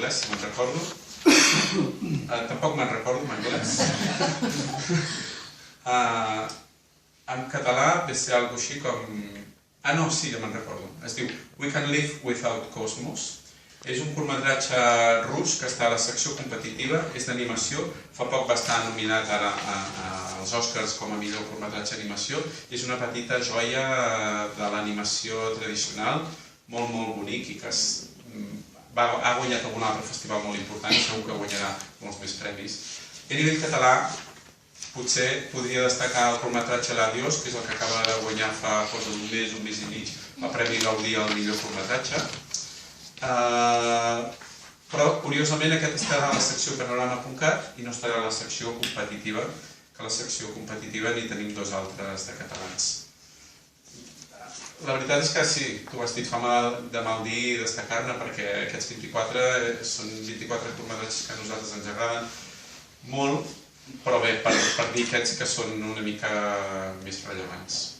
anglès, si me'n recordo. Tampoc me'n recordo en anglès. En català ve ser alguna cosa així com... Ah, no, sí, ja me'n recordo. Es diu We Can Live Without Cosmos. És un curtmetratge rus que està a la secció competitiva, és d'animació, fa poc va estar nominat ara als Oscars com a millor curtmetratge d'animació, i és una petita joia de l'animació tradicional, molt, molt bonic, i que ha guanyat algun altre festival molt important i segur que guanyarà molts més premis. I a nivell català, potser podria destacar el curtmetratge L'Adiós, que és el que acaba de guanyar fa cosa d'un mes i mig, el Premi Gaudí al millor curtmetratge. Però, curiosament, aquest estarà a la secció panorama.cat i no estarà a la secció competitiva, que a la secció competitiva n'hi tenim dos altres de catalans. La veritat és que sí, tu has dit fama de mal dir i destacar-ne, perquè aquests 24 són 24 curtmetratges que a nosaltres ens agraden molt, però bé, per dir aquests que són una mica més rellevants.